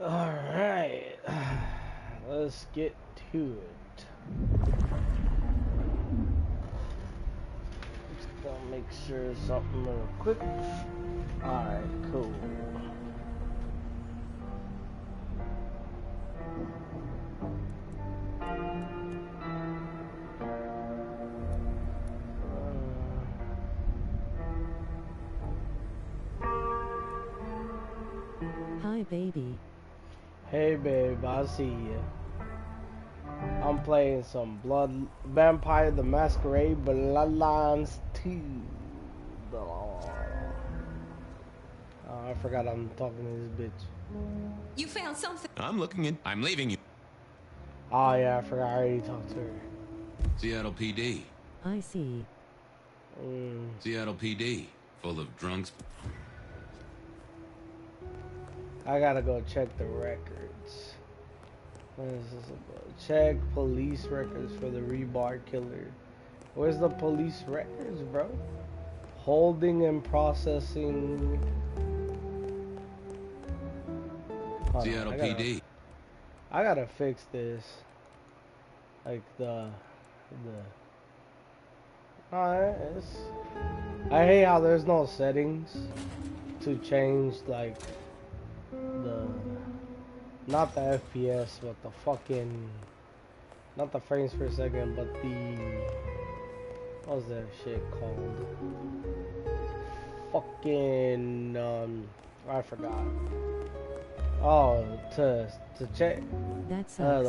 Alright, let's get to it. Just gonna make sure something real quick. Alright, cool. Hi, baby. Hey, babe, I see you. I'm playing some Vampire the Masquerade Bloodlines 2. Oh, I forgot I'm talking to this bitch. You found something. I'm leaving you. Oh yeah, I forgot I already talked to her. Seattle PD. I see. Seattle PD. Full of drunks. I gotta go check the records. What is this about? Check police records for the rebar killer. Where's the police records, bro? Holding and processing. Hold Seattle on, PD. I gotta fix this. Like I hate how there's no settings to change like the not the FPS but the fucking not the frames per second but the what's that shit called? Fucking I forgot. Oh, to check That sucks.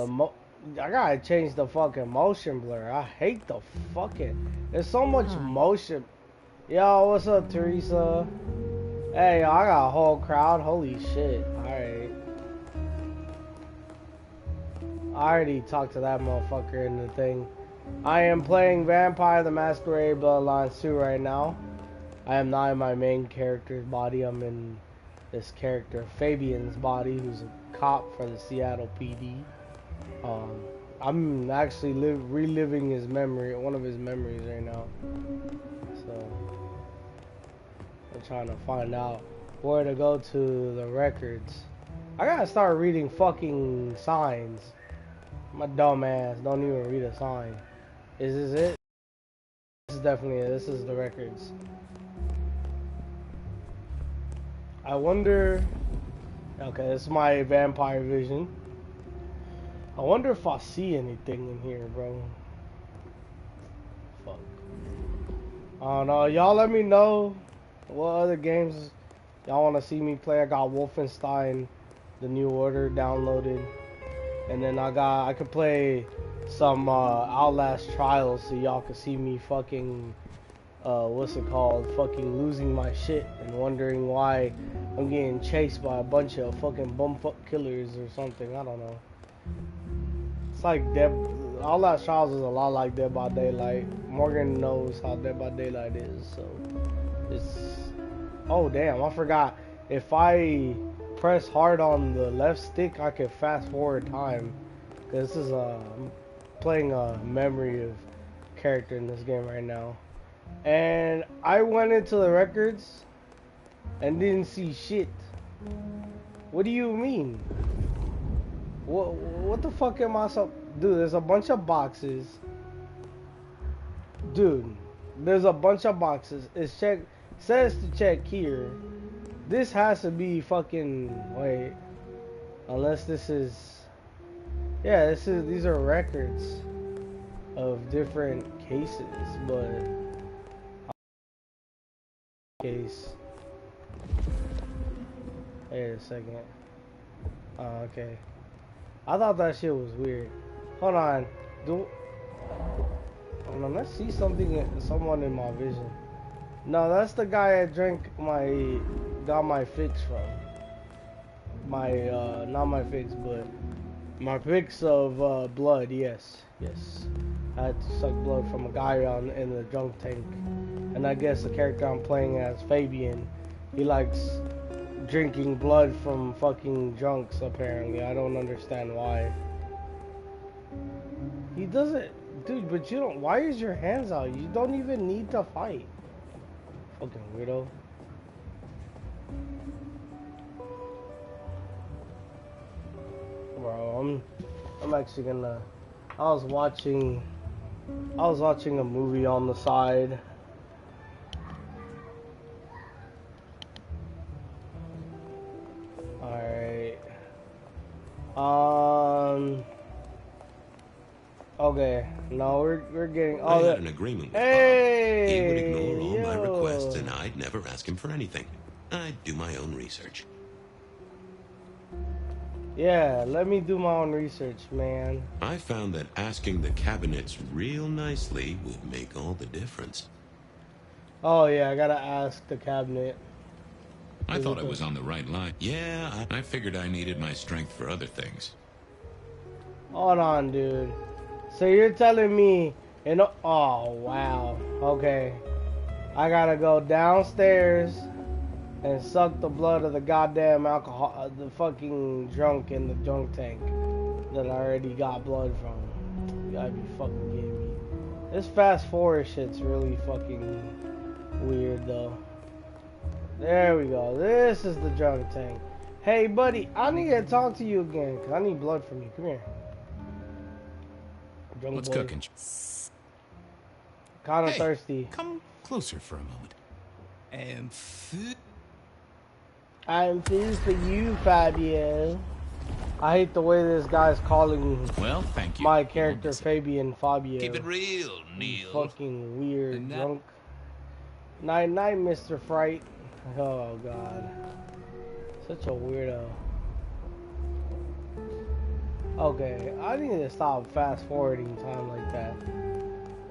I gotta change the fucking motion blur. I hate the fucking. There's so much Hi. motion. Yo, what's up, Teresa? Hey, yo, I got a whole crowd. Holy shit. Alright. I already talked to that motherfucker in the thing. I am playing Vampire the Masquerade Bloodlines 2 right now. I am not in my main character's body. I'm in this character, Fabian's body, who's a cop for the Seattle PD. I'm actually reliving his memory, one of his memories right now. So I'm trying to find out where to go to the records. I gotta start reading fucking signs. My dumb ass don't even read a sign. Is this it? This is definitely it. This is the records. I wonder. Okay, this is my vampire vision. I wonder if I see anything in here, bro. Fuck. I don't know. Y'all let me know what other games y'all want to see me play. I got Wolfenstein, The New Order downloaded. And then I could play some Outlast Trials so y'all can see me fucking, what's it called? Fucking losing my shit and wondering why I'm getting chased by a bunch of fucking bumfuck killers or something. I don't know. It's like Outlast Trials is a lot like Dead by Daylight. Morgan knows how Dead by Daylight is, so it's. Oh damn! I forgot. If I press hard on the left stick, I can fast forward time. Cause this is I'm playing a memory of character in this game right now, and I went into the records and didn't see shit. What do you mean? What the fuck am I so... Dude, there's a bunch of boxes. Dude, there's a bunch of boxes. It's says to check here. This has to be fucking... Wait. Unless this is... Yeah, these are records of different cases, but... Case. Wait a second. Oh, okay. I thought that shit was weird. Hold on. Hold on, let's see someone in my vision. No, that's the guy I got my fix from. Not my fix, but my fix of blood, yes. I had to suck blood from a guy in the drunk tank. And I guess the character I'm playing as, Fabian, he likes drinking blood from fucking drunks, apparently. I don't understand why. He doesn't... Dude, but you don't... Why is your hands out? You don't even need to fight. Fucking weirdo. Bro, I'm actually gonna. I was watching a movie on the side. Alright. Okay. No, we're getting. I had an agreement with Bob. He would ignore all my requests, and I'd never ask him for anything. I'd do my own research. Yeah, let me do my own research, man. I found that asking the cabinets real nicely would make all the difference. Oh yeah, I gotta ask the cabinet. I thought I was on the right line. Yeah, I figured I needed my strength for other things. Hold on, dude. So you're telling me, oh wow, okay. I gotta go downstairs and suck the blood of the goddamn alcohol, the fucking drunk in the drunk tank that I already got blood from. You gotta be fucking kidding me. This fast forward shit's really fucking weird though. There we go. This is the drunk tank. Hey buddy, I need to talk to you again because I need blood from you. Come here. Drunk What's boy. cooking? Kind of thirsty. Come closer for a moment. I'm food for you, Fabio. I hate the way this guy's calling thank you. my character Fabian Fabio. Keep it real, Neil. Fucking weird, drunk. Night night, Mr. Fright. Oh god. Such a weirdo. Okay, I need to stop fast forwarding time like that.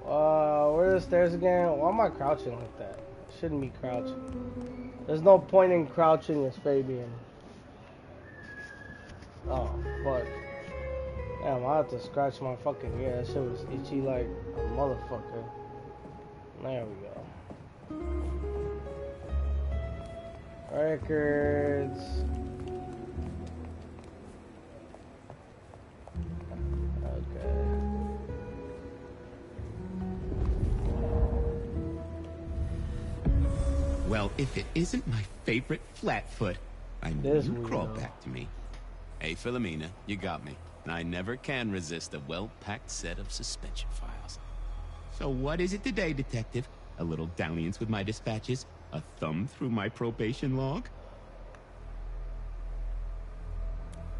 Where are the stairs again? Why am I crouching like that? I shouldn't be crouching. There's no point in crouching as Fabian. Oh, fuck. Damn, I have to scratch my fucking ear. That shit was itchy like a motherfucker. There we go. Records. Okay. Well, if it isn't my favorite Flatfoot, I knew you'd crawl back to me. Hey, Philomena, you got me. I never can resist a well-packed set of suspension files. So what is it today, Detective? A little dalliance with my dispatches? A thumb through my probation log?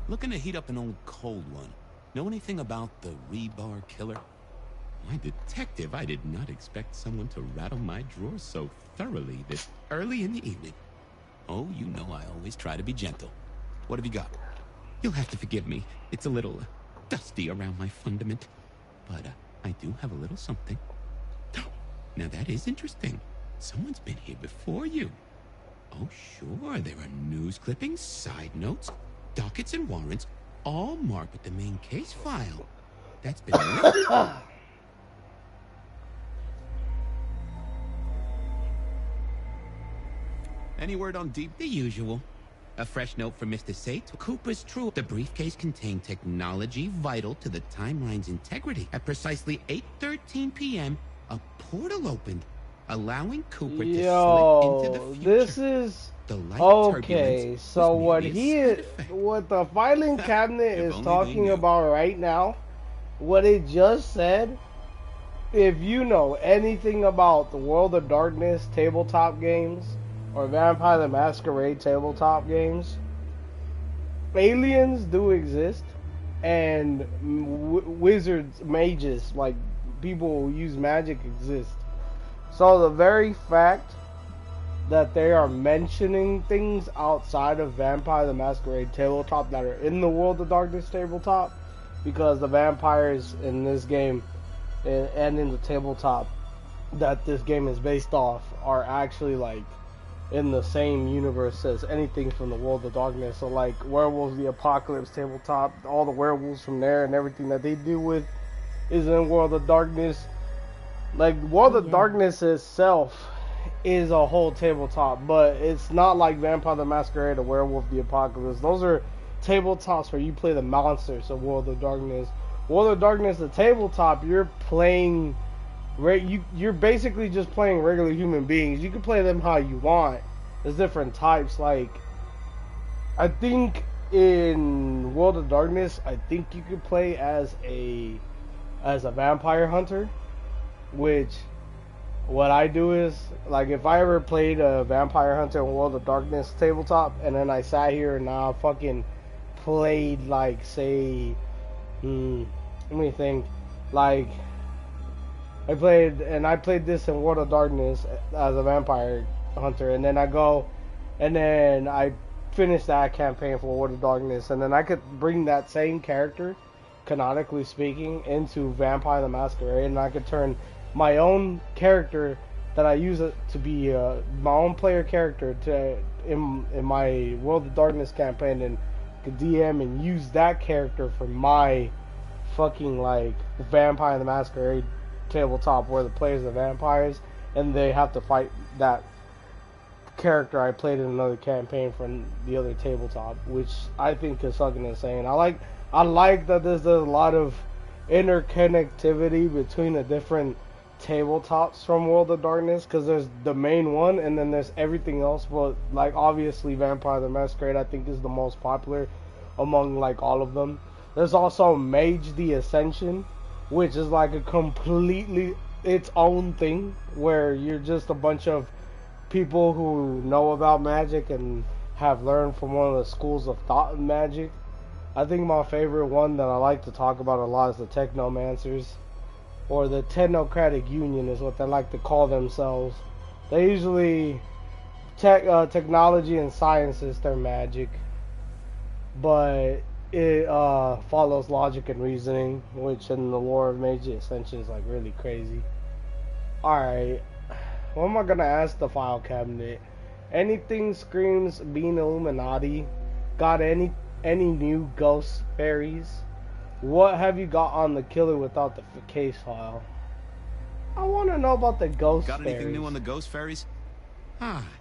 Looking to heat up an old cold one. Know anything about the rebar killer? My detective, I did not expect someone to rattle my drawers so thoroughly this early in the evening. Oh, you know I always try to be gentle. What have you got? You'll have to forgive me. It's a little dusty around my fundament. But I do have a little something. Now that is interesting. Someone's been here before you. Oh, sure, there are news clippings, side notes, dockets, and warrants, all marked with the main case file. That's been Any word on Deep? The usual. A fresh note from Mr. Sate. Cooper's true. The briefcase contained technology vital to the timeline's integrity. At precisely 8:13 p.m., a portal opened, allowing Cooper to slip into the future. This is okay. So what the filing cabinet is talking about right now, what it just said. If you know anything about the World of Darkness tabletop games or Vampire the Masquerade tabletop games, aliens do exist, and wizards, mages, like people who use magic exist. So the very fact that they are mentioning things outside of Vampire the Masquerade tabletop that are in the World of Darkness tabletop, because the vampires in this game and in the tabletop that this game is based off are actually like in the same universe as anything from the World of Darkness. So like Werewolves the Apocalypse tabletop, all the werewolves from there and everything that they deal with is in World of Darkness. Like World of Darkness itself is a whole tabletop, but it's not like Vampire the Masquerade or Werewolf the Apocalypse. Those are tabletops where you play the monsters of World of Darkness. World of Darkness, the tabletop, you're playing. You're basically just playing regular human beings. You can play them how you want. There's different types. Like, I think in World of Darkness, I think you could play as a vampire hunter, which what I do is, like, if I ever played a vampire hunter in World of Darkness tabletop, and then I sat here and now fucking played, like, say, let me think, like, I played this in World of Darkness as a vampire hunter, and then I finish that campaign for World of Darkness, and then I could bring that same character, canonically speaking, into Vampire the Masquerade, and I could turn my own character that I use it to be my own player character in my World of Darkness campaign, and could DM and use that character for my fucking, like, Vampire the Masquerade tabletop, where the players are vampires and they have to fight that character I played in another campaign from the other tabletop, which I think is fucking insane. I like that there's a lot of interconnectivity between the different tabletops from World of Darkness, because there's the main one and then there's everything else, but, like, obviously Vampire the Masquerade I think is the most popular among, like, all of them. There's also Mage the Ascension, which is like a completely its own thing, where you're just a bunch of people who know about magic and have learned from one of the schools of thought in magic. I think my favorite one that I like to talk about a lot is the Technomancers, or the Technocratic Union is what they like to call themselves. They usually technology and science is their magic, but it follows logic and reasoning, which in the lore of Mage Ascension is, like, really crazy. Alright, what am I gonna ask the file cabinet? Anything screams being Illuminati? Got any new ghost fairies? What have you got on the killer without the case file? I want to know about the ghost fairies. Got anything new on the ghost fairies?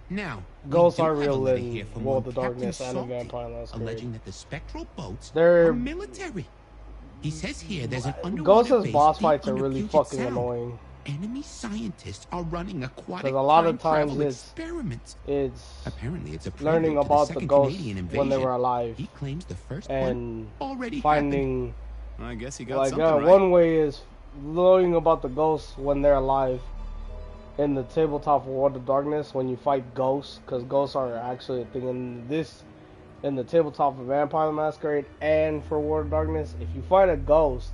Now, ghosts are real in World of Darkness and Vampire Masquerade, alleging that the spectral boats are are military. He says here there's an underwater Ghosts' base boss deep fights are under really Puget fucking Sound. annoying. Enemy scientists are running aquatic Because a lot time of times travel it's experiments. Apparently it's a learning prelude to about the the second ghosts Canadian when they invasion. were alive, He claims the first and one already finding, I guess he got like, something right. one way is learning about the ghosts when they're alive. In the tabletop of World of Darkness, when you fight ghosts, because ghosts are actually a thing in the tabletop of Vampire the Masquerade and for World of Darkness, if you fight a ghost,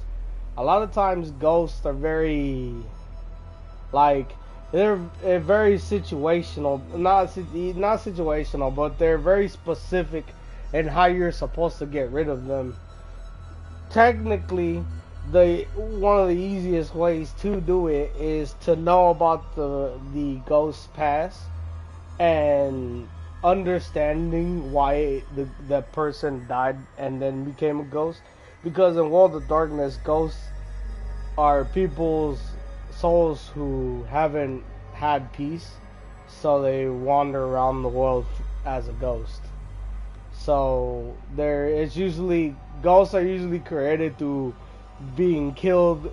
a lot of times ghosts are very, like, they're very situational, not situational, but they're very specific in how you're supposed to get rid of them. Technically, one of the easiest ways to do it is to know about the ghost's past and understanding why the person died and then became a ghost. Because in World of Darkness, ghosts are people's souls who haven't had peace, so they wander around the world as a ghost. So ghosts are usually created through being killed,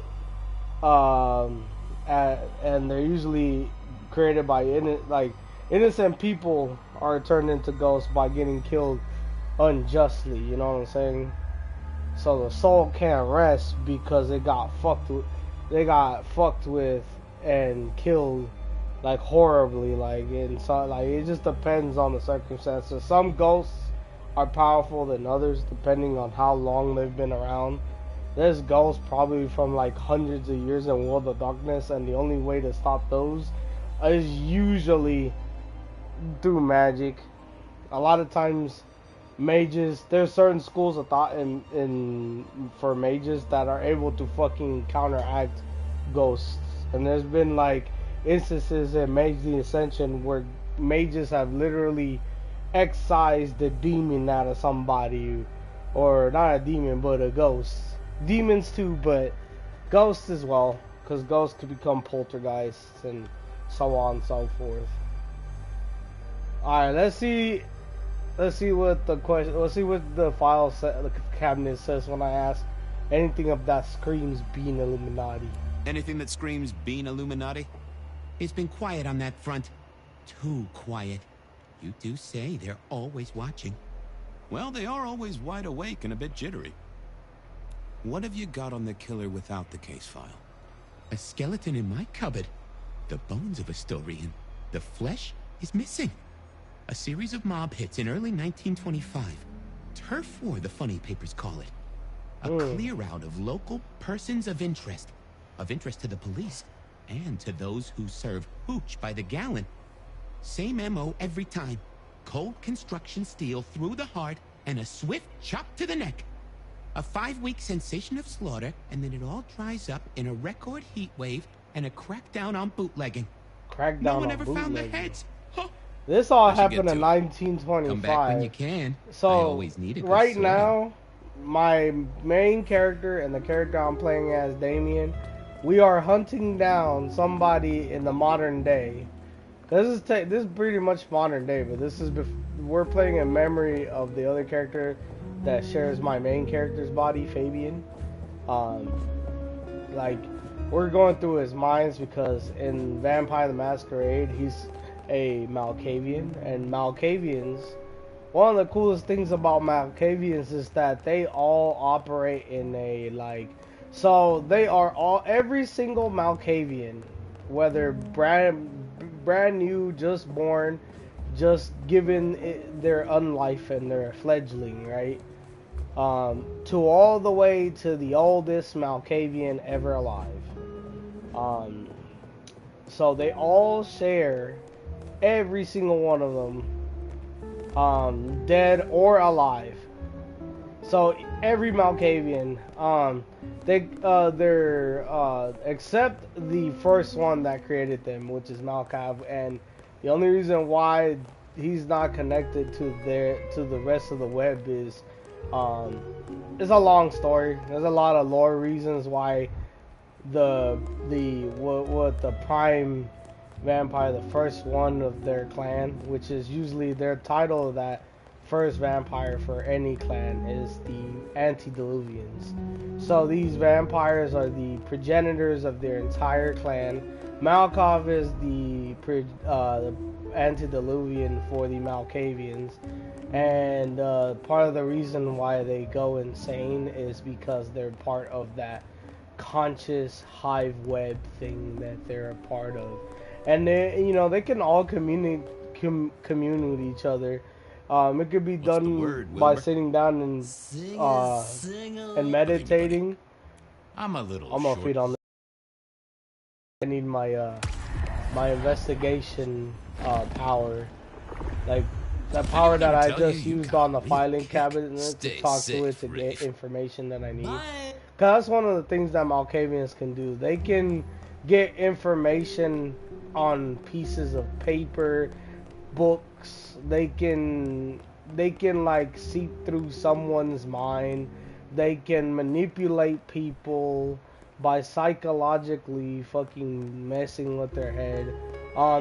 and they're usually created by innocent people are turned into ghosts by getting killed unjustly, you know what I'm saying? So the soul can't rest because they got fucked with and killed, like, horribly, like, and so, like, it just depends on the circumstances. Some ghosts are powerful than others depending on how long they've been around. There's ghosts probably from, like, hundreds of years in World of Darkness, and the only way to stop those is usually through magic. A lot of times mages, there's certain schools of thought for mages that are able to fucking counteract ghosts, and there's been, like, instances in Mage the Ascension where mages have literally excised the demon out of somebody, or not a demon but a ghost. Demons too, but ghosts as well, because ghosts could become poltergeists and so on and so forth. Alright, let's see what the file the cabinet says when I ask anything of that screams being Illuminati. Anything that screams being Illuminati? It's been quiet on that front. Too quiet. You do say they're always watching. Well, they are always wide awake and a bit jittery. What have you got on the killer without the case file? A skeleton in my cupboard. The bones of a Storian. The flesh is missing. A series of mob hits in early 1925. Turf war, the funny papers call it. A clear out of local persons of interest to the police, and to those who serve hooch by the gallon. Same MO every time. Cold construction steel through the heart, and a swift chop to the neck. A 5-week sensation of slaughter, and then it all dries up in a record heat wave and a crackdown on bootlegging. No one ever found the heads. Huh. This all happened in 1925. Come back when you can. So I always need a good right soda. now, my main character and the character I'm playing as, Damien, we are hunting down somebody in the modern day. This is pretty much modern day, but this is we're playing in memory of the other character that shares my main character's body, Fabian. Like, we're going through his minds because in Vampire the Masquerade, he's a Malkavian, and Malkavians, one of the coolest things about Malkavians is that they all operate in a, like, so they are all, every single Malkavian, whether brand new, just born, just given their unlife and their fledgling, right? To all the way to the oldest Malkavian ever alive. So they all share, every single one of them, dead or alive. So every Malkavian, they're except the first one that created them, which is Malkav, and the only reason why he's not connected to the rest of the web is, it's a long story. There's a lot of lore reasons why the prime vampire, the first one of their clan, which is usually their title, that first vampire for any clan, is the Antediluvians. So these vampires are the progenitors of their entire clan. Malkov is the antediluvian for the Malkavians, and part of the reason why they go insane is because they're part of that conscious hive web thing that they're a part of, and they can all commune with each other. It could be done by sitting down and meditating. I'm gonna feed on this. I need my my investigation power, like that power that I just used on the filing cabinet to talk to it to get information that I need. Cause that's one of the things that Malkavians can do. They can get information on pieces of paper, books. They can like see through someone's mind. They can manipulate people by psychologically fucking messing with their head.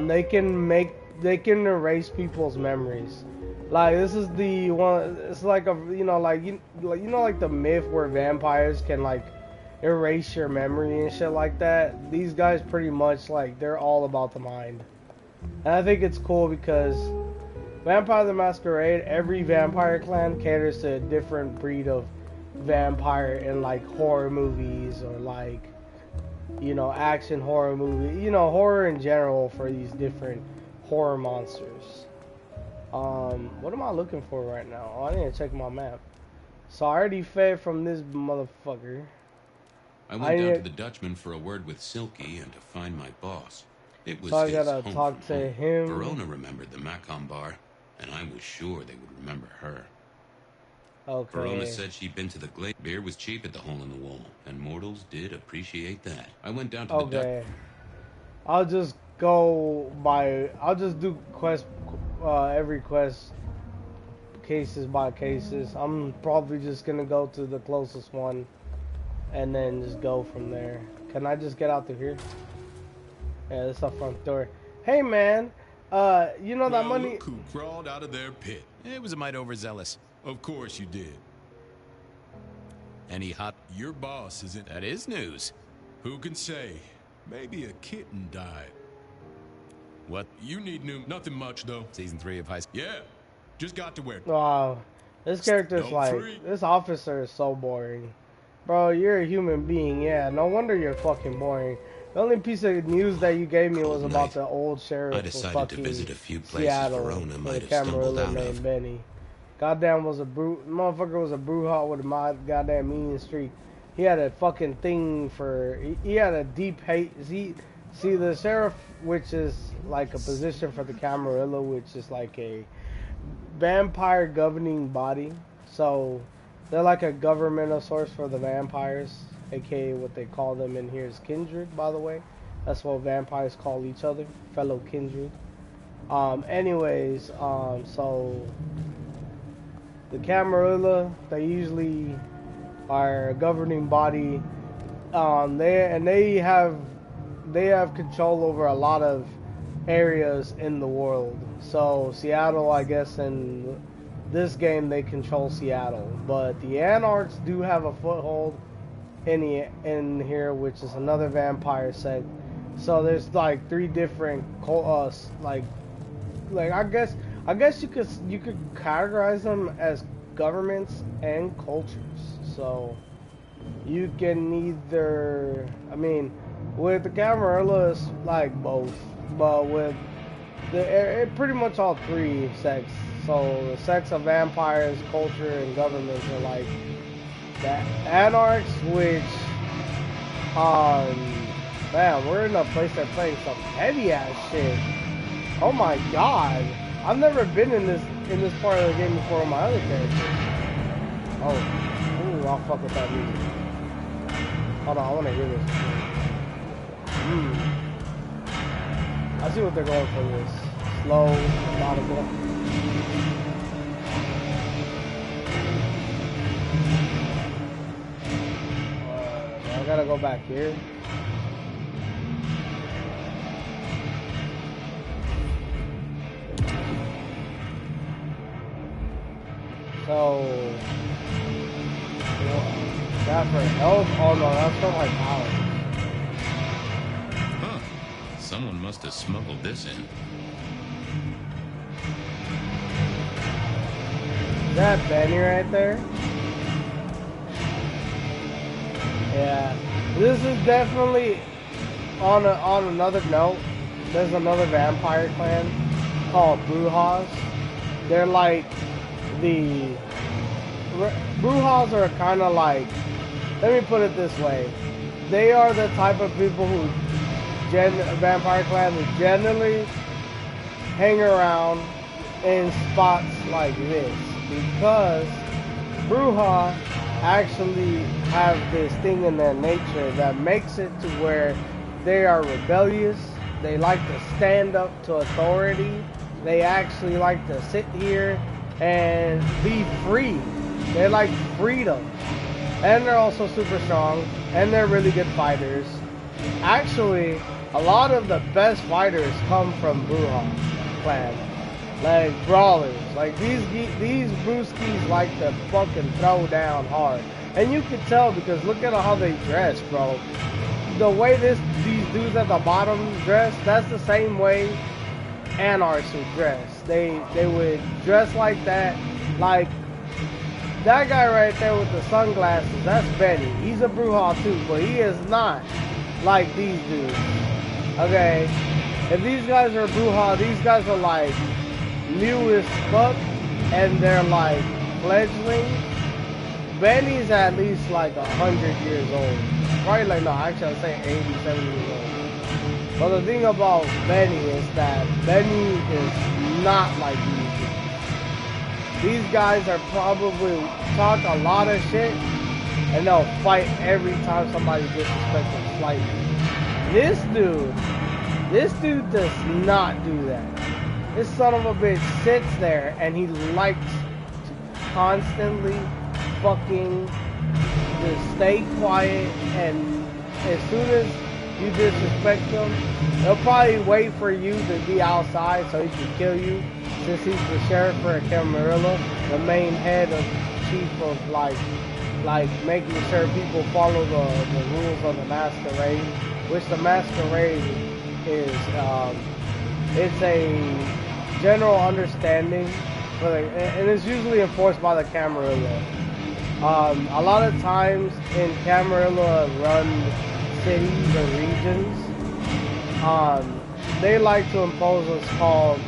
They can erase people's memories. Like, this is the one. It's like a like the myth where vampires can like erase your memory and shit like that. These guys pretty much, like, they're all about the mind, and I think it's cool because Vampire the Masquerade, every vampire clan caters to a different breed of vampire in, like, horror movies or, like, action horror movie, horror in general for these different horror monsters. What am I looking for right now? Oh, I need to check my map. So I already fed from this motherfucker. I went down to the Dutchman for a word with Silky and to find my boss. It was so I his gotta home talk from to home. him. Verona remembered the Macon bar, and I was sure they would remember her. Okay. Verona said she'd been to the Glade. Beer was cheap at the Hole in the Wall, and mortals did appreciate that. I went down to the Dutch. I'll just do quest, every quest, cases by cases. I'm probably just gonna go to the closest one, and then just go from there. Can I just get out through here? Yeah, that's the front door. Hey, man, that money. Look who crawled out of their pit. It was a mite overzealous. Of course you did. Any hot? Your boss isn't. That is news. Who can say? Maybe a kitten died. What? You need new. Nothing much though. Season 3 of High School. Yeah. Just got to where. Wow. This character's like, this officer is so boring. Bro, you're a human being, yeah. No wonder you're fucking boring. The only piece of news that you gave me was about the old sheriff I decided of to fucking visit a few places Seattle Verona with might a have stumbled Camarilla out named of. Benny. Goddamn was a motherfucker was a bruja with a goddamn mean streak. He had a fucking thing for, he had a deep hate. See, the sheriff, which is like a position for the Camarilla, which is like a vampire governing body. So they're like a governmental source for the vampires, aka what they call them in here is kindred, by the way. That's what vampires call each other, fellow kindred. So the Camarilla, they usually are a governing body. They have control over a lot of areas in the world. So Seattle, I guess, in this game they control Seattle, but the Anarchs do have a foothold in here, which is another vampire sect. So there's like 3 different like I guess you could categorize them as governments and cultures. So you can either, I mean, with the Camarilla it's like both, but with pretty much all 3 sects. So the sects of vampires, culture, and governments are like the Anarchs, which man, we're in a place that's playing some heavy ass shit. Oh my god, I've never been in this part of the game before with my other character. Oh, ooh, I'll fuck with that music. Hold on, I want to hear this. I see what they're going for this. Slow, methodical. I gotta go back here. So, that for health? Oh no, that's for my power. Huh. Someone must have smuggled this in. Is that Benny right there? Yeah. This is definitely on another note. There's another vampire clan called Brujas. They're like Brujas are kind of like, let me put it this way, they are the type of people who vampire clan who generally hang around in spots like this, because Bruja actually have this thing in their nature that makes it to where they are rebellious. They like to stand up to authority. They actually like to sit here and be free. They like freedom. And they're also super strong. And they're really good fighters. Actually, a lot of the best fighters come from Bruja clan. Like brawlers. Like these brewskis like to fucking throw down hard. And you can tell because look at how they dress, bro. The way these dudes at the bottom dress, that's the same way Anarchs would dress. They would dress like that. Like that guy right there with the sunglasses, that's Benny. He's a Bruja too, but he is not like these dudes. Okay? If these guys are Bruja, these guys are like new as fuck and they're like fledglings. Benny's at least like 100 years old. Probably like, no, actually I'd say 80, 70 years old. But the thing about Benny is that Benny is not like these dudes. These guys are probably talk a lot of shit and they'll fight every time somebody disrespects them slightly. This dude does not do that. This son of a bitch sits there and he likes to constantly fucking just stay quiet, and as soon as you disrespect him, he'll probably wait for you to be outside so he can kill you, since he's the sheriff for Camarilla, the main head of chief of like making sure people follow the rules of the masquerade, which the masquerade is it's a general understanding and it's usually enforced by the Camarilla. A lot of times in Camarilla-run cities or regions, they like to impose what's called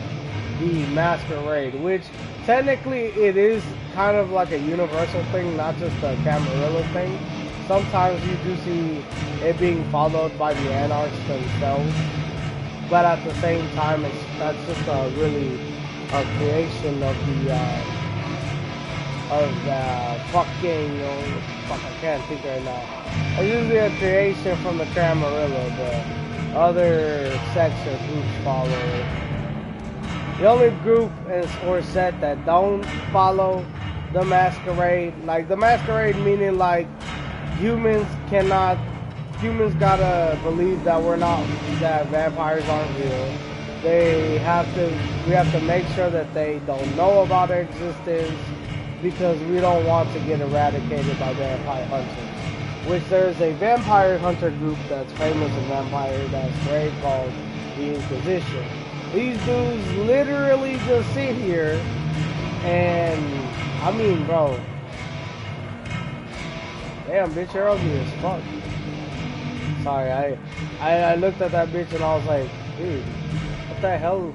the masquerade, which technically it is kind of like a universal thing, not just a Camarilla thing. Sometimes you do see it being followed by the Anarchs themselves, but at the same time, that's just really a creation of the fucking, fuck, I can't think right now. It's usually a creation from the Camarilla, but other sects or groups follow it. The only group or set that don't follow the masquerade, like the masquerade meaning like humans gotta believe that that vampires aren't real. We have to make sure that they don't know about our existence, because we don't want to get eradicated by vampire hunters. Which there's a vampire hunter group that's famous in Vampire that's great called the Inquisition. These dudes literally just sit here and, I mean, bro. Damn, bitch, you're ugly as fuck. Sorry, I looked at that bitch and I was like, dude, what the hell?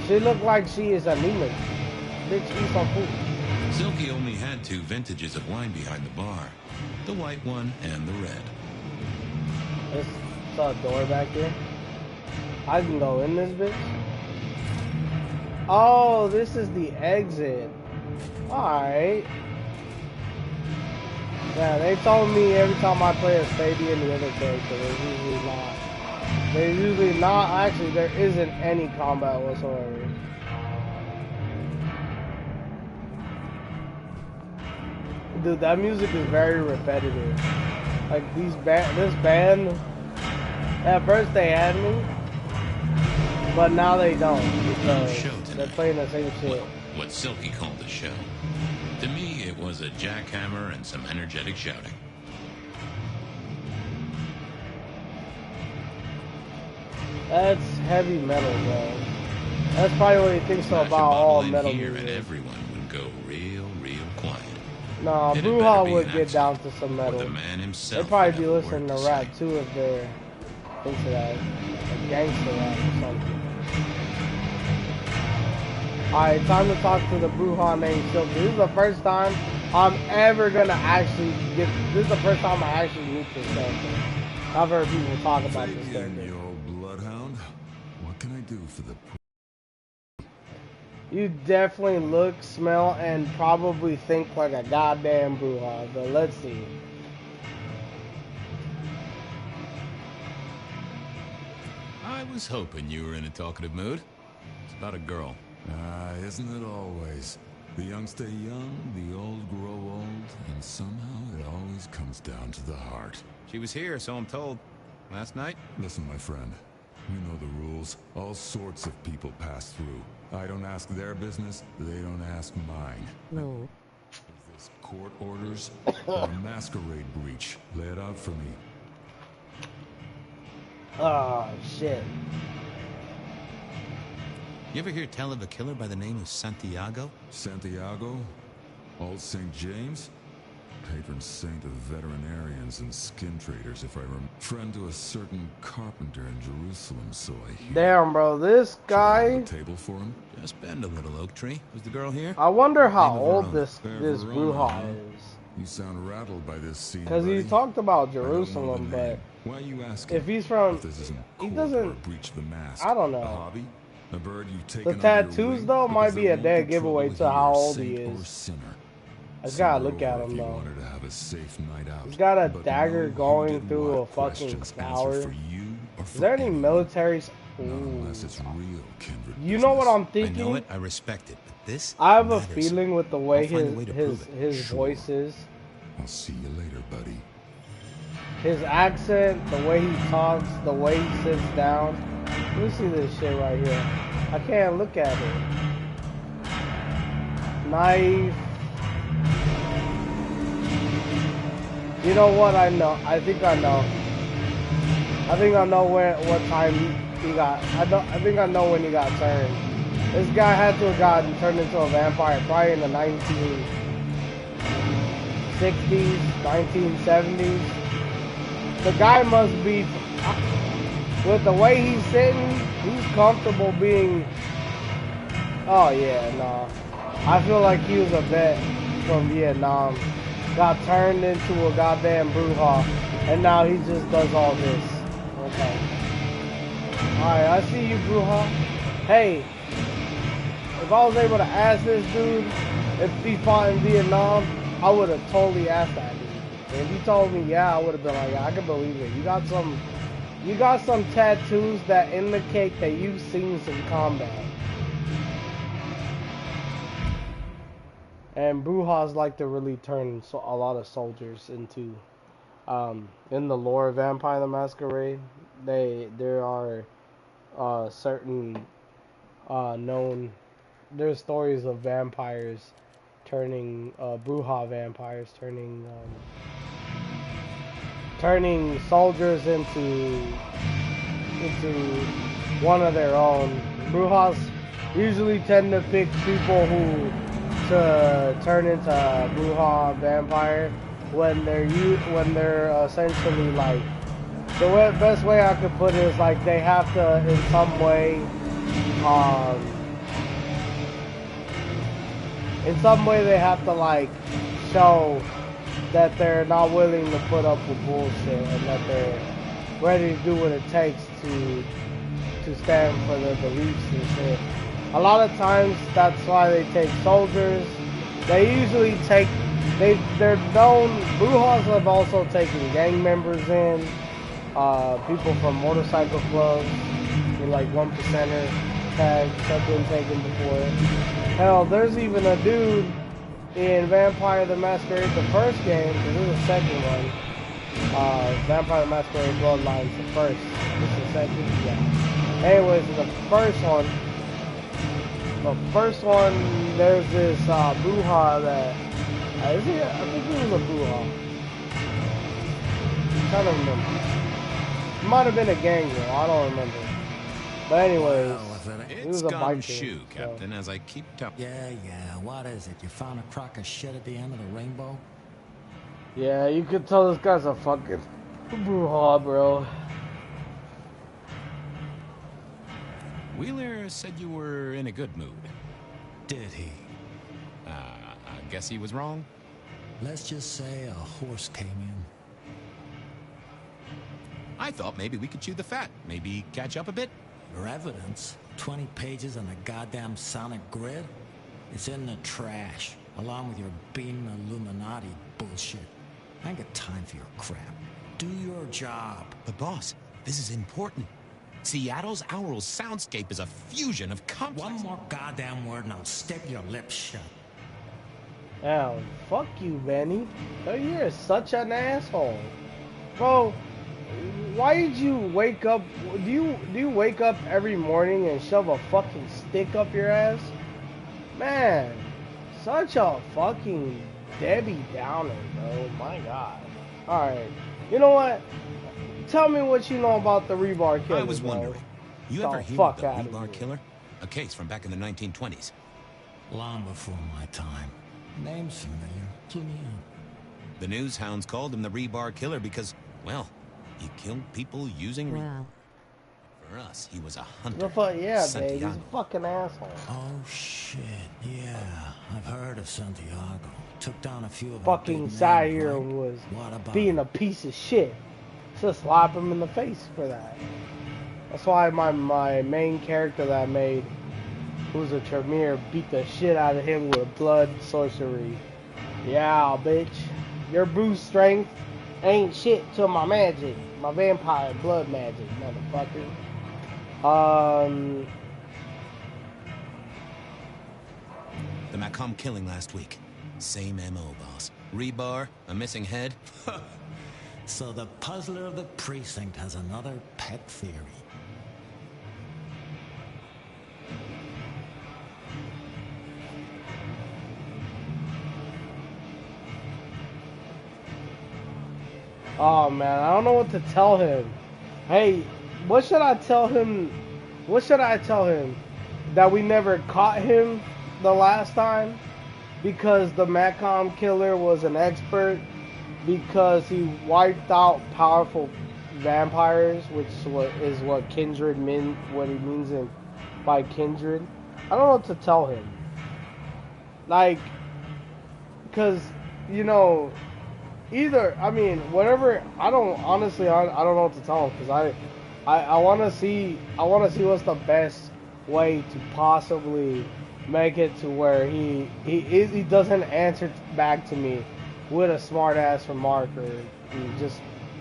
She looked like she is anemic. Bitch, eat some food. Silky only had 2 vintages of wine behind the bar. The white one and the red. There's a door back here. I can go in this bitch. Oh, this is the exit. Alright. Yeah, they told me every time I play a Stadium, the other character, there's usually not, actually, there isn't any combat whatsoever. Dude, that music is very repetitive. Like, this band, at first they had me, but now they don't, because they're playing the same shit. Well, what Silky called a show. To me, it was a jackhammer and some energetic shouting. That's heavy metal, bro. That's probably what he thinks so about all metal music. And everyone would go real quiet. Nah, Bruja would get down to some metal. They'd probably be listening to rap too if they're into that. Like gangster rap or something. Alright, time to talk to the Bruja named Silky. This is the first time I'm ever gonna actually this is the first time I actually meet this character. I've heard people talk about this character. You old bloodhound. What can I do for the... You definitely look, smell, and probably think like a goddamn Bruja, but let's see. I was hoping you were in a talkative mood. It's about a girl. Isn't it always? The young stay young, the old grow old, and somehow it always comes down to the heart. She was here, so I'm told. Last night? Listen, my friend. You know the rules. All sorts of people pass through. I don't ask their business, they don't ask mine. No. Is this court orders or a masquerade breach? Lay it out for me. Oh, shit. You ever hear tell of a killer by the name of Santiago? Santiago? Old St. James? Patron saint of veterinarians and skin traders, if I remember. Friend to a certain carpenter in Jerusalem, so I hear. Damn, bro, this guy. Table for him? Just bend a little, Oak Tree. Was the girl here? I wonder how old this Bruja is. You sound rattled by this scene. Because he talked about Jerusalem, but why you ask if he's from, he doesn't. Breach the mask. I don't A know. hobby? A bird you've taken The tattoos though might be a dead giveaway to how old he is. I just gotta look at him though. He's got a dagger going through a fucking flower. Is there any military? Unless it's real kindred. You know what I'm I thinking? know it, I respect it, but this I have a matters. feeling with the way I'll find a way to prove his voice is, I'll see you later, buddy. his accent, the way he talks, the way he sits down. Let me see this shit right here. I can't look at it. Knife. You know what? I know. I think I know. I think I know what time he got. I think I know when he got turned. This guy had to have gotten turned into a vampire probably in the 1960s, 1970s. The guy must be, with the way he's sitting, he's comfortable being, oh yeah, no. I feel like he was a vet from Vietnam. Got turned into a goddamn Bruja, and now he just does all this. Okay. Alright, I see you, Bruja. Hey, if I was able to ask this dude if he fought in Vietnam, I would have totally asked that dude. And if he told me, yeah, I would have been like, yeah, I can believe it. You got some tattoos that indicate that you've seen some combat. And Brujas like to really turn a lot of soldiers into, in the lore of Vampire the Masquerade, there are certain known, there's stories of vampires turning, Bruja vampires turning soldiers into one of their own. Brujas usually tend to pick people who to turn into Bruja vampire when they're essentially like, the best way I could put it is like they have to in some way they have to like show that they're not willing to put up with bullshit and that they're ready to do what it takes to stand for their beliefs and shit. A lot of times that's why they take soldiers. They usually take, they're known, Brujas have also taken gang members in, people from motorcycle clubs, like 1%er tags have been taken before. Hell, there's even a dude in Vampire the Masquerade, the first game, because this is the second one. Vampire the Masquerade Bloodlines, the first. This is the second, yeah. Anyways, the first one, there's this Bruja that, I think it was a Bruja. I'm trying to remember. It might have been a gangrel, I don't remember. But anyways, it was a bike shoe, Captain, as I keep telling. Yeah, what is it? You found a crock of shit at the end of the rainbow? Yeah, you could tell this guy's a fucking Bruja, bro. Wheeler said you were in a good mood. Did he? I guess he was wrong. Let's just say a horse came in. I thought maybe we could chew the fat. Maybe catch up a bit. Your evidence? 20 pages on a goddamn sonic grid? It's in the trash, along with your beam Illuminati bullshit. I ain't got time for your crap. Do your job. But boss, this is important. Seattle's aural soundscape is a fusion of complex... One more goddamn word and I'll stick your lips shut. Oh, fuck you, Benny. Oh, you're such an asshole. Bro, why did you wake up? Do you wake up every morning and shove a fucking stick up your ass? Man, such a fucking Debbie Downer, bro. My God. Alright. You know what? Tell me what you know about the Rebar Killer. I was wondering, you ever hear of the Rebar Killer? A case from back in the 1920s. Long before my time. Name's familiar. Clue me in. The news hounds called him the Rebar Killer because, well, he killed people using... Wow. For us, he was a hunter. Yeah, babe, he's a fucking asshole. Oh, shit, yeah. I've heard of Santiago. Took down a few of fucking Zaire was being a piece of shit. Just slap him in the face for that. That's why my main character that I made, who's a Tremere, beat the shit out of him with blood sorcery. Yeah, bitch. Your brute strength ain't shit to my magic. My vampire blood magic, motherfucker. The Macomb killing last week. Same MO, boss. Rebar, a missing head. So the puzzler of the precinct has another pet theory. Oh man, I don't know what to tell him. Hey, what should I tell him? What should I tell him? that we never caught him the last time because the Macom killer was an expert because he wiped out powerful vampires, which is what kindred mean, what he means by kindred. I don't know what to tell him. Like, because, you know, either, I mean, whatever, I don't know what to tell him, because I want to see what's the best way to possibly make it to where he doesn't answer back to me with a smart ass remark or just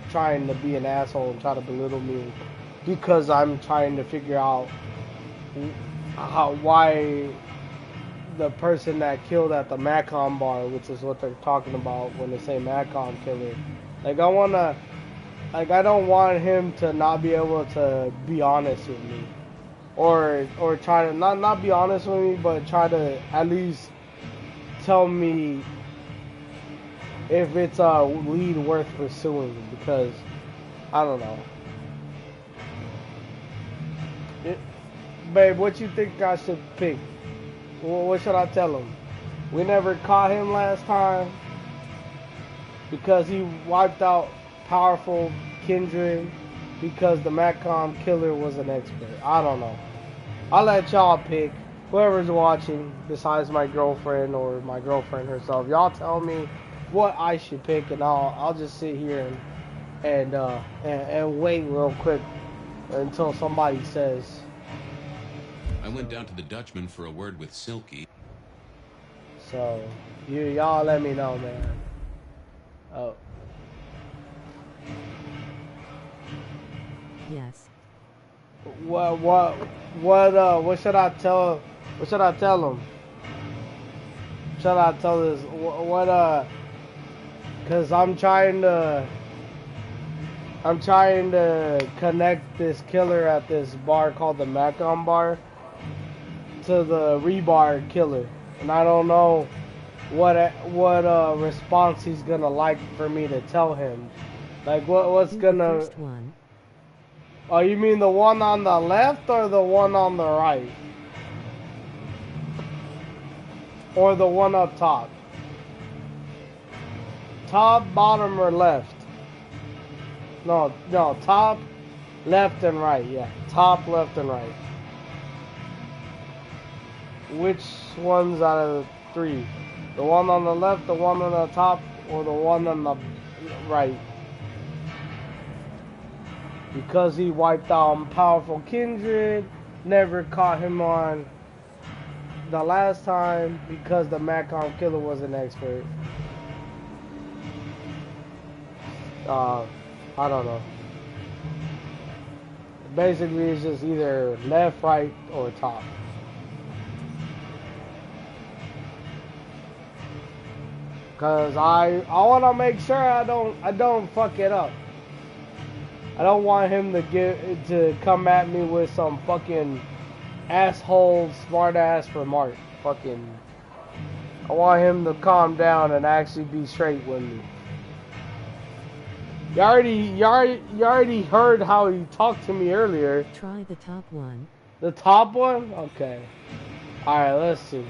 trying to be an asshole and try to belittle me because I'm trying to figure out why the person that killed at the Macom bar, which is what they're talking about when they say Macom killer. Like, I don't want him to not be able to be honest with me. Or try to not be honest with me, but try to at least tell me if it's a lead worth pursuing, because I don't know. Babe, what you think I should pick? What should I tell him? We never caught him last time because he wiped out powerful kindred because the Macom killer was an expert. I don't know. I'll let y'all pick. Whoever's watching, besides my girlfriend or my girlfriend herself, y'all tell me what I should pick, and I'll just sit here and wait real quick until somebody says. I went down to the Dutchman for a word with Silky. So y'all let me know, man. Oh. Yes. What should I tell? What should I tell him? Should I tell this? Cause I'm trying to connect this killer at this bar called the Macom bar to the Rebar killer, and I don't know what response he's gonna like for me to tell him. Like what's gonna? The first one. Oh, you mean the one on the left or the one on the right? Or the one up top? Top, bottom, or left? No, top, left, and right, yeah. Top, left, and right. Which one's out of the three? The one on the left, the one on the top, or the one on the right? Because he wiped out powerful kindred, never caught him on the last time because the Macom killer was an expert. I don't know. Basically, it's just either left, right, or top. Cause I want to make sure I don't fuck it up. I don't want him to come at me with some fucking asshole smart ass remark. Fucking, I want him to calm down and actually be straight with me. You already heard how he talked to me earlier. Try the top one. The top one? Okay. Alright, let's see.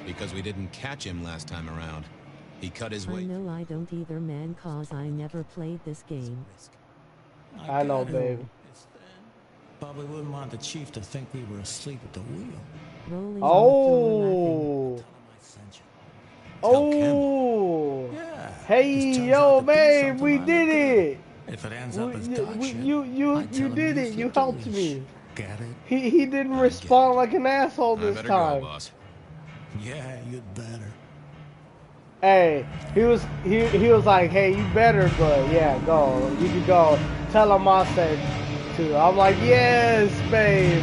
Because we didn't catch him last time around. He cut his weight. I know I don't either, man, cause I never played this game. I know, babe. Probably wouldn't want the chief to think we were asleep at the wheel. Rolling Oh. Oh. Yeah. Hey, yo, babe, we did it. If it ends up as dog shit, You did it. You helped me. Get it? He didn't respond like an asshole this time. Go, boss. Yeah, you'd better. Hey, he was like, hey, you better, but yeah, go. You can go. Tell him I said to. I'm like, yes, babe.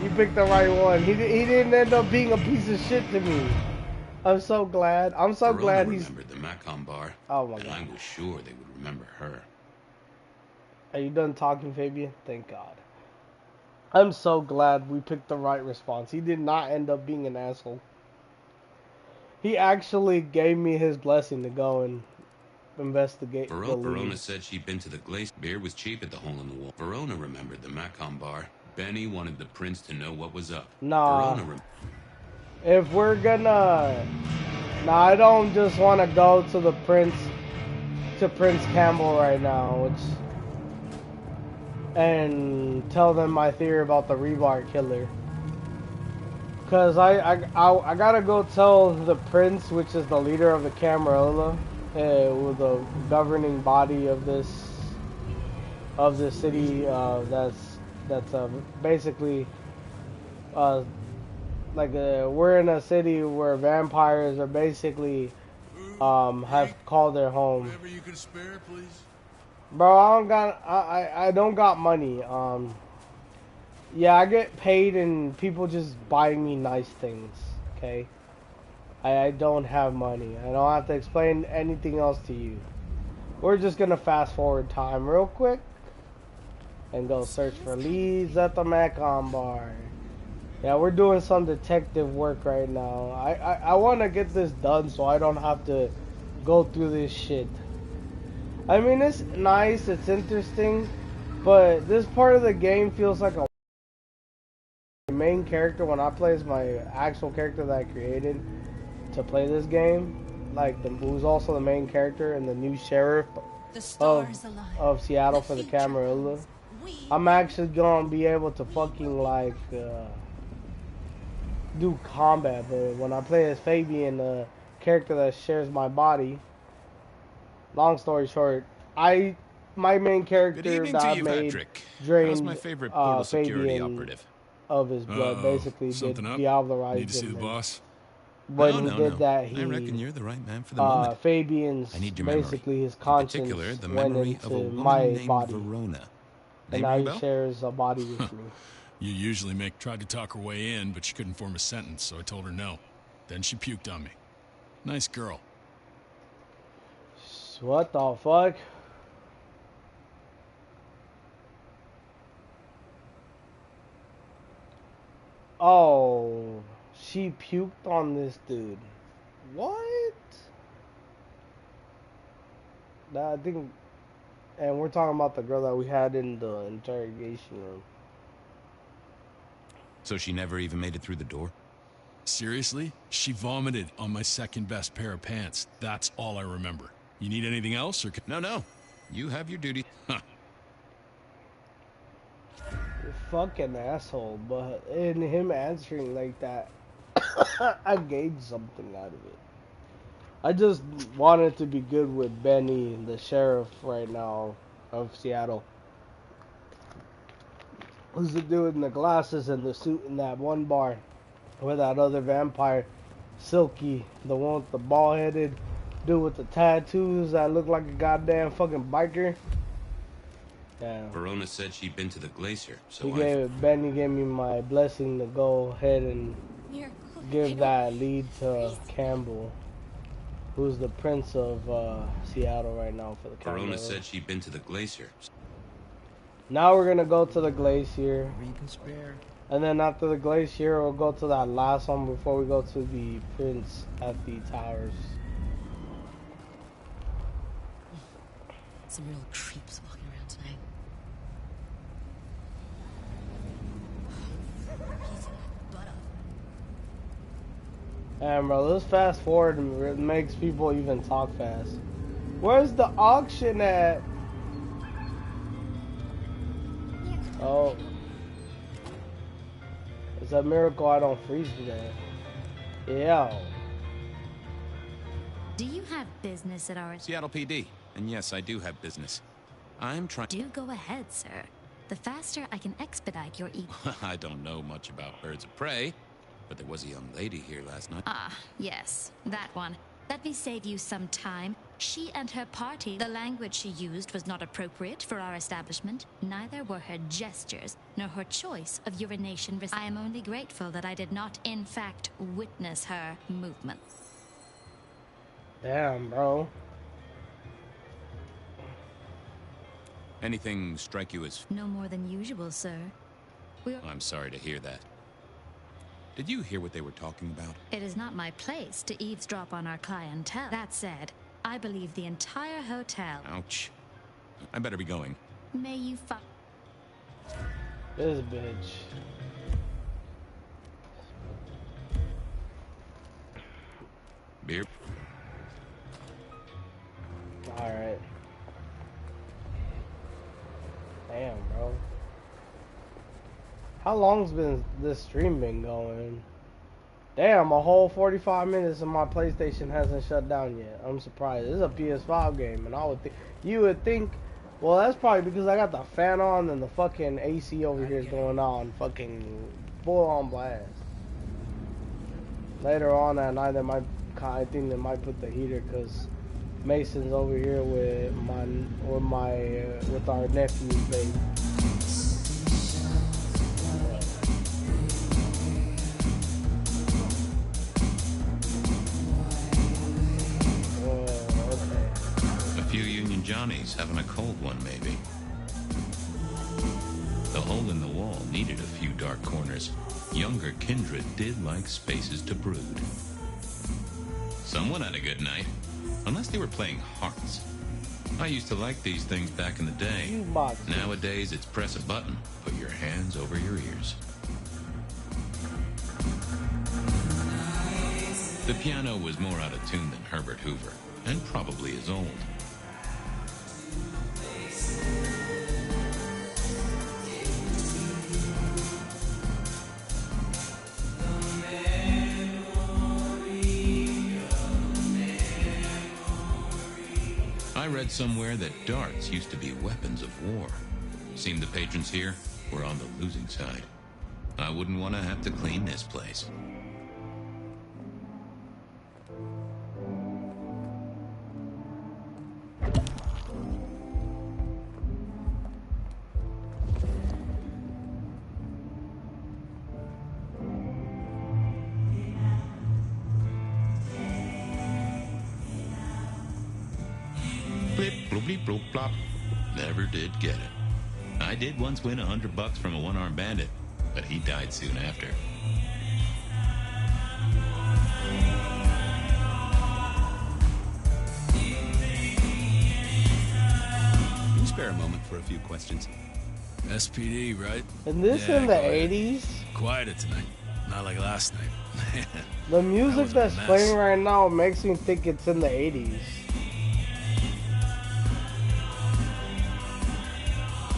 You picked the right one. He didn't end up being a piece of shit to me. I'm so glad. I'm so glad he's. Remembered the Macom bar. Oh my god. And I was sure they would remember her. Are you done talking, Fabian? Thank God. I'm so glad we picked the right response. He did not end up being an asshole. He actually gave me his blessing to go and investigate. Verona said she'd been to the Glace. Beer was cheap at the hole in the wall. Verona remembered the Macom bar. Benny wanted the prince to know what was up. Nah. Verona If we're gonna... Nah, I don't just want to go to the prince... To Prince Campbell right now, and tell them my theory about the rebar killer. Cause I gotta go tell the prince, which is the leader of the Camarilla, with the governing body of this city. That's basically we're in a city where vampires are basically have called their home. Whatever you can spare, please. Bro, I don't got money. Yeah, I get paid and people just buy me nice things, okay? I don't have money. I don't have to explain anything else to you. We're just gonna fast forward time real quick and go search for leads at the Macon bar. Yeah, we're doing some detective work right now. I want to get this done so I don't have to go through this shit. I mean, it's nice, it's interesting, but this part of the game feels like a main character when I play as my actual character that I created to play this game, like who's also the main character and the new sheriff of Seattle for the Camarilla. I'm actually gonna be able to fucking like do combat, but when I play as Fabian, the character that shares my body, long story short, my main character that I made drained my favorite portal security Fabian operative? of his blood, basically did Diablo-rise Need to see the boss? When he did that, I reckon you're the right man for the moment. Fabian's I need your basically memory. his conscience In particular, the went memory of a into woman my named body, Verona. and now he shares a body with me. You usually tried to talk her way in, but she couldn't form a sentence, so I told her no. Then she puked on me. Nice girl. What the fuck? Oh, she puked on this dude. What? I think, and we're talking about the girl that we had in the interrogation room. So she never even made it through the door? Seriously? She vomited on my second best pair of pants. That's all I remember. You need anything else, or No. You have your duty. Huh. You're fucking asshole, but in him answering like that, I gained something out of it. I just wanted to be good with Benny, the sheriff right now of Seattle. Who's the dude in the glasses and the suit in that one bar with that other vampire, Silky, the one with the bald-headed dude with the tattoos that look like a goddamn fucking biker. Yeah. Verona said she'd been to the glacier, so Benny gave me my blessing to go ahead and give that lead to Campbell, who's the prince of Seattle right now for the Camarilla. Verona said she'd been to the glacier. Now we're gonna go to the glacier, and then after the glacier, we'll go to that last one before we go to the prince at the towers. Some real creeps walking around tonight. And bro, let's fast forward and it makes people even talk fast. Where's the auction at? Oh. It's a miracle I don't freeze today. Yeah. Do you have business at our... Seattle PD. And yes, I do have business. I'm trying... Do go ahead, sir. The faster I can expedite your I don't know much about birds of prey, but there was a young lady here last night. Ah, yes, that one. Let me save you some time. She and her party, the language she used was not appropriate for our establishment. Neither were her gestures, nor her choice of urination. I am only grateful that I did not, in fact, witness her movements. Damn, bro. Anything strike you as... No more than usual, sir. I'm sorry to hear that. Did you hear what they were talking about? It is not my place to eavesdrop on our clientele. That said, I believe the entire hotel... Ouch. I better be going. May you This bitch. Beer. Alright. Damn, bro. How long's been this stream been going? Damn, a whole 45 minutes and my PlayStation hasn't shut down yet. I'm surprised. This is a PS5 game, and I would think you would think. Well, that's probably because I got the fan on and the fucking AC over here is going on, fucking full on blast. Later on that night, I think they might put the heater because Mason's over here with our nephew's baby. Johnny's having a cold one, maybe. The hole in the wall needed a few dark corners. Younger kindred did like spaces to brood. Someone had a good night, unless they were playing hearts. I used to like these things back in the day. Nowadays, it's press a button, put your hands over your ears. The piano was more out of tune than Herbert Hoover, and probably as old. I read somewhere that darts used to be weapons of war. Seemed the patrons here were on the losing side. I wouldn't want to have to clean this place. Bloop, blop. Never did get it. I did once win $100 from a one-armed bandit, but he died soon after. Can you spare a moment for a few questions? SPD, right? And this in the 80s? Quieter tonight. Not like last night. The music that's playing right now makes me think it's in the 80s.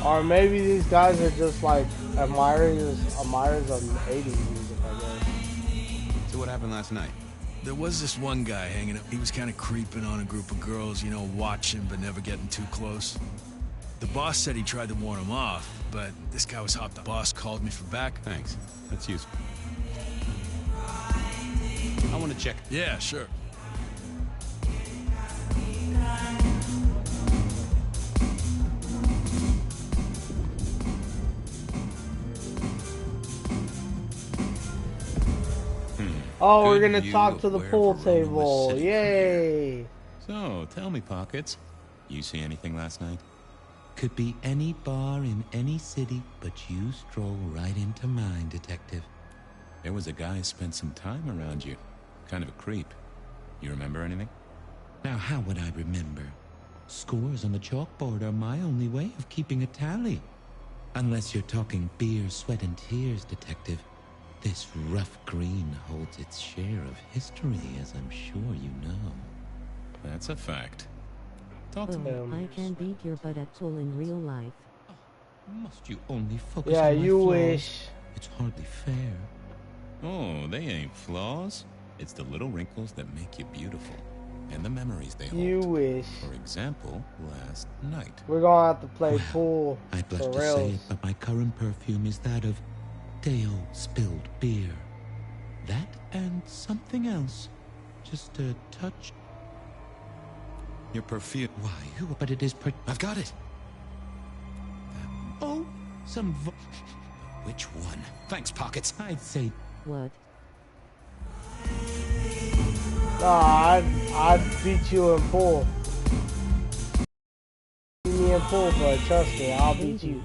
Or maybe these guys are just like admirers of 80s music, I guess. So what happened last night? There was this one guy hanging up. He was kind of creeping on a group of girls, you know, watching but never getting too close. The boss said he tried to warn him off, but this guy was hopped up. The boss called me for back. Thanks. That's useful. I want to check. Yeah, sure. Oh, we're gonna talk to the pool table. Yay! So, tell me, Pockets, you see anything last night? Could be any bar in any city, but you stroll right into mine, Detective. There was a guy spent some time around you. Kind of a creep. You remember anything? Now, how would I remember? Scores on the chalkboard are my only way of keeping a tally. Unless you're talking beer, sweat, and tears, Detective. This rough green holds its share of history, as I'm sure you know. That's a fact. Talk to me. I can beat your butt at pool in real life. Must you only focus yeah, on my you flaws? wish. It's hardly fair. Oh, they ain't flaws. It's the little wrinkles that make you beautiful. And the memories they hold. You wish. For example, last night. We're gonna have to play pool. I blush for to reals. say it, but my current perfume is that of Deo spilled beer. That and something else. Just a touch. Your perfume. Why? Who? But it is I've got it. Oh, some Which one? Thanks, Pockets. I'd say. What? I'd beat you in pool. Beat me in pool, but trust me, I'll beat you.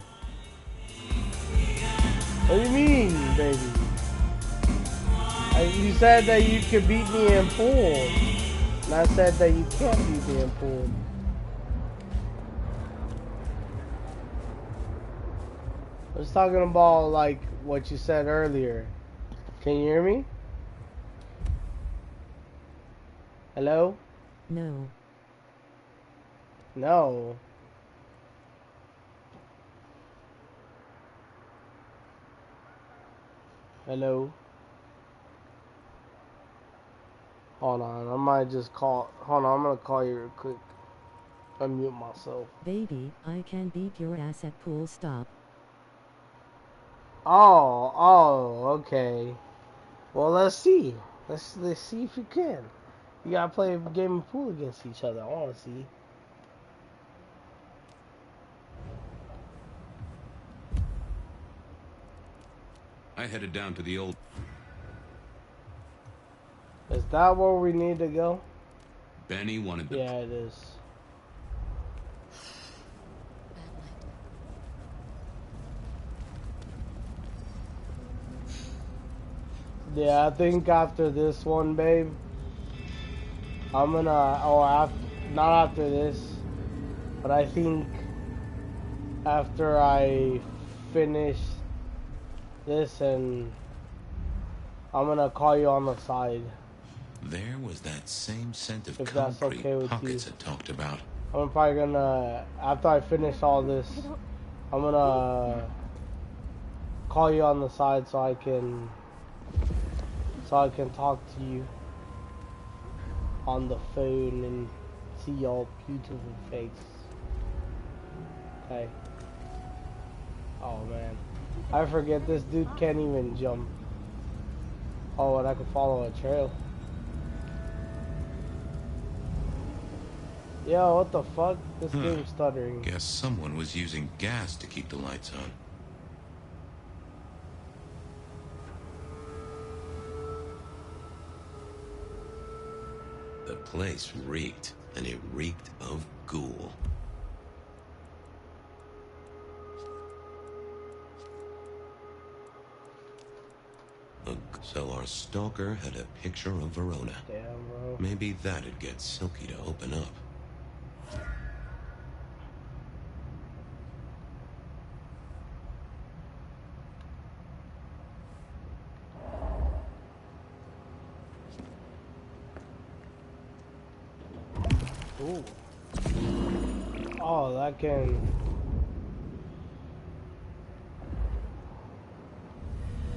What do you mean, baby? You said that you could beat me in pool. And I said that you can't beat me in pool. was talking about like what you said earlier. Can you hear me? Hello? No. No. Hello? Hold on, I might just call. Hold on, I'm gonna call you real quick. Unmute myself. Baby, I can beat your ass at pool stop. Oh, okay. Well, let's see. Let's see if you can. You gotta play a game of pool against each other. I wanna see. I headed down to the old... Is that where we need to go? Benny wanted the... Yeah, it is. Yeah, I think after this one, babe, I'm gonna, or after, not after this, but I think after I finish this, and I'm gonna call you on the side. There was that same scent of If that's concrete okay with pockets you. I talked about. I'm probably gonna, after I finish all this, I'm gonna call you on the side so I can talk to you on the phone and see your beautiful face. Okay. Oh man, I forget this dude can't even jump. Oh, and I can follow a trail. Yo, what the fuck? This game's stuttering. Guess someone was using gas to keep the lights on. The place reeked, and it reeked of ghoul. So our stalker had a picture of Verona. Damn, bro. Maybe that'd get Silky to open up. Ooh. Oh, that can...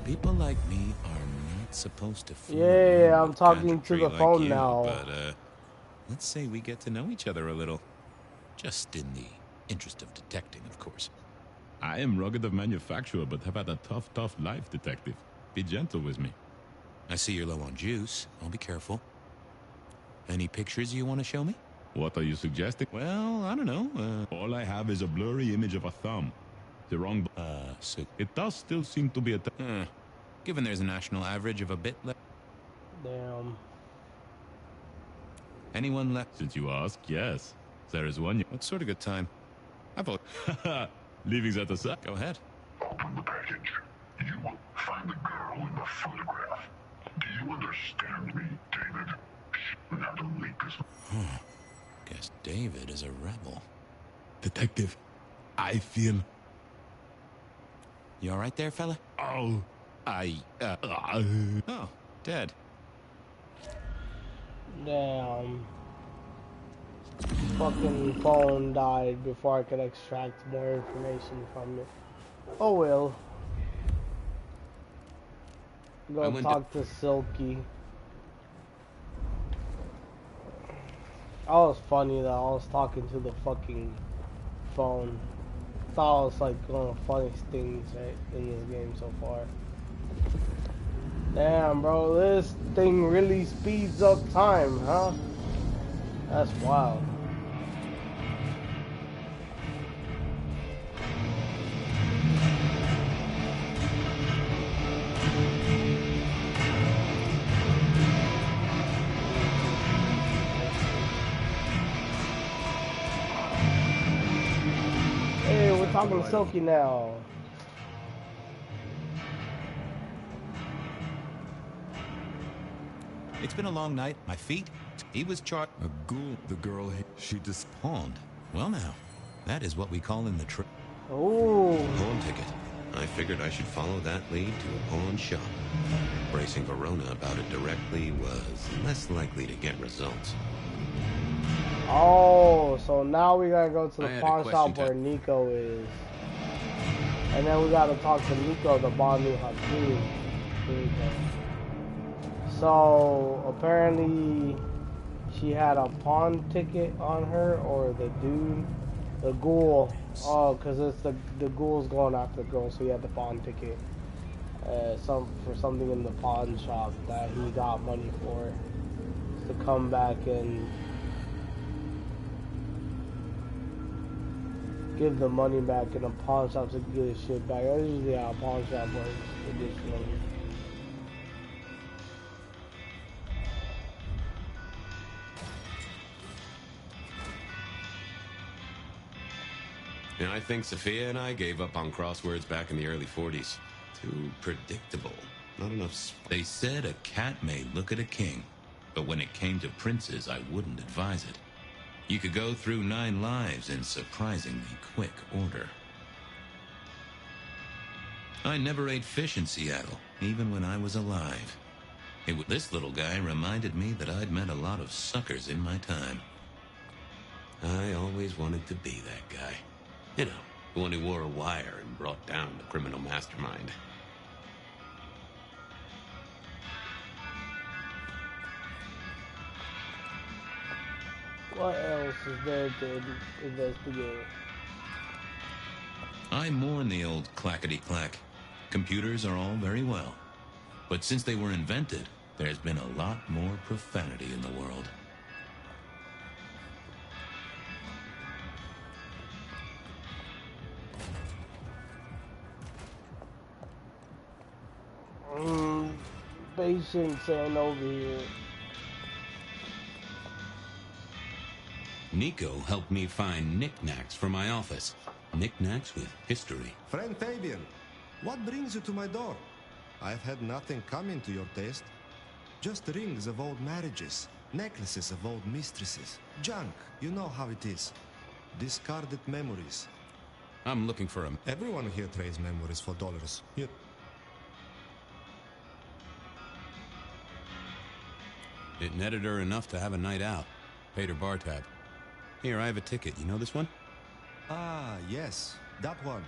People like me are not supposed to fool Yeah, around I'm with talking to gantry the like phone you, now. But, let's say we get to know each other a little. Just in the interest of detecting, of course. I am rugged of manufacture, but have had a tough life, detective. Be gentle with me. I see you're low on juice. I'll be careful. Any pictures you want to show me? What are you suggesting? Well, I don't know. All I have is a blurry image of a thumb. The wrong... So... It does still seem to be a... Given there's a national average of a bit left... Damn. Anyone left? Since you ask, yes. There is one... What sort of good time? I thought... Leaving that aside. Go ahead. Open the package. You will find the girl in the photograph. Do you understand me, David? Now the leak is... Guess David is a rebel. Detective, I feel... You alright there, fella? Oh, Oh, dead. Damn. Fucking phone died before I could extract more information from it. Oh well. Go talk to Silky. That was funny though. I was talking to the fucking phone. Thought it was like one of the funniest things right in this game so far. Damn, bro, this thing really speeds up time, huh? That's wild. Hey, we're talking to Silky now. It's been a long night. My feet. He was charged. A ghoul, the girl, she just... Pawned. Well now, that is what we call in the Oh. pawn ticket. I figured I should follow that lead to a pawn shop. Bracing Verona about it directly was less likely to get results. Oh, so now we gotta go to the pawn shop where Nico is. And then we gotta talk to Nico, the Banu Hakim. So, apparently, she had a pawn ticket on her, or the dude, the ghoul. Oh, because it's the ghoul's going after the girl, so he had the pawn ticket. For something in the pawn shop that he got money for. To come back and give the money back in a pawn shop to get his shit back. That's usually how a pawn shop works, traditionally. And I think Sophia and I gave up on crosswords back in the early 40s. Too predictable. Not enough. They said a cat may look at a king, but when it came to princes, I wouldn't advise it. You could go through 9 lives in surprisingly quick order. I never ate fish in Seattle, even when I was alive. This little guy reminded me that I'd met a lot of suckers in my time. I always wanted to be that guy. You know, the one who wore a wire and brought down the criminal mastermind. What else is there to investigate? I mourn the old clackety-clack. Computers are all very well. But since they were invented, there's been a lot more profanity in the world. Patience ain't over here. Nico helped me find knickknacks for my office. Knickknacks with history. Friend Fabian, what brings you to my door? I've had nothing coming to your taste. Just rings of old marriages, necklaces of old mistresses, junk, you know how it is. Discarded memories. I'm looking for them. Everyone here trades memories for dollars. It netted her enough to have a night out. Paid her bar tab. Here, I have a ticket. You know this one? Ah, yes, that one.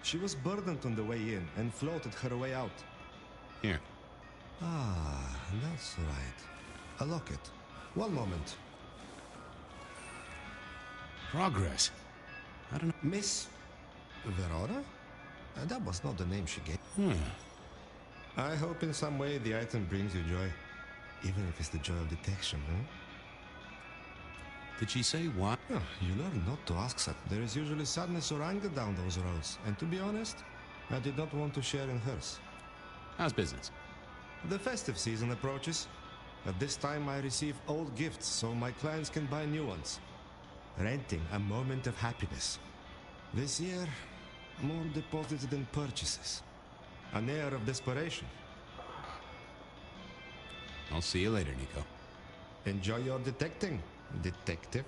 She was burdened on the way in and floated her way out. Here. Ah, that's right. A locket. One moment. Progress. I don't know. Miss Verona? That was not the name she gave. I hope in some way the item brings you joy. Even if it's the joy of detection, huh? Did she say why? Oh, you learn not to ask that. There is usually sadness or anger down those roads. And to be honest, I did not want to share in hers. How's business? The festive season approaches. At this time I receive old gifts so my clients can buy new ones. Renting a moment of happiness. This year, more deposited in purchases. An air of desperation. I'll see you later, Nico. Enjoy your detecting, detective.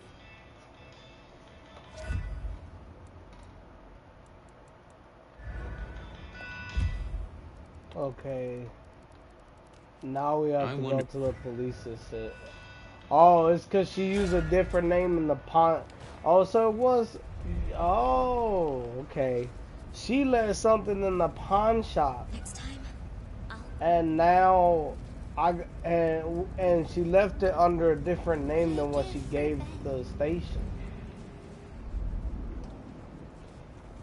Okay. Now we have to go to the police station. Oh, it's because she used a different name in the pawn. Oh, so it was. Oh, okay. She left something in the pawn shop. Next time, and now and she left it under a different name than what she gave the station.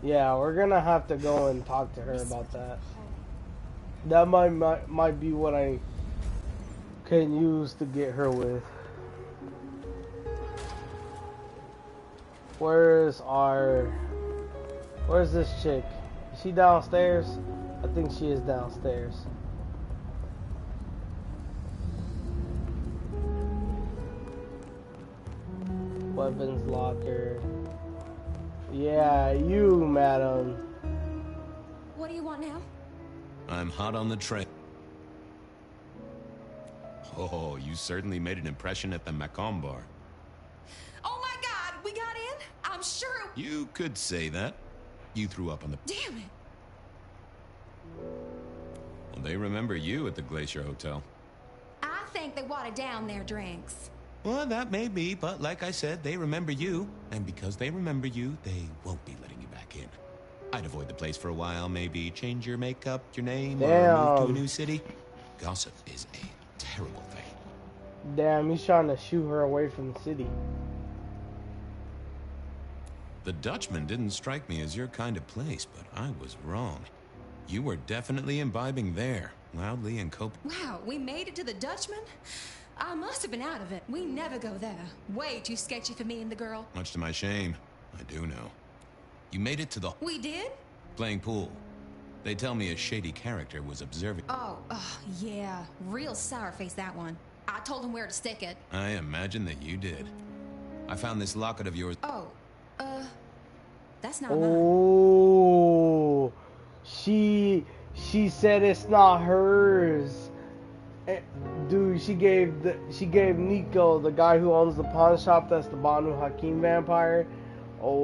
Yeah, we're gonna have to go and talk to her about that. That might be what I can use to get her with. Where's this chick? Is she downstairs? I think she is downstairs. Weapons locker. Yeah, you, madam. what do you want now? I'm hot on the trail. Oh, you certainly made an impression at the Macomb bar. Oh my God, we got in? I'm sure. You could say that. You threw up on the... Damn it. They remember you at the Glacier Hotel. I think they watered down their drinks. Well, that may be, but like I said, they remember you. And because they remember you, they won't be letting you back in. I'd avoid the place for a while, maybe change your makeup, your name, or move to a new city. Gossip is a terrible thing. Damn, he's trying to shoo her away from the city. The Dutchman didn't strike me as your kind of place, but I was wrong. You were definitely imbibing there, loudly and Wow, we made it to the Dutchman? I must have been out of it. We never go there. Way too sketchy for me and the girl. Much to my shame, I do know. You made it to the... We did? Playing pool. They tell me a shady character was observing... Oh, yeah. Real sour face, that one. I told him where to stick it. I imagine that you did. I found this locket of yours... Oh, that's not mine. Oh, she said it's not hers. Dude, she gave Nico, the guy who owns the pawn shop, that's the Banu Hakim vampire. Oh.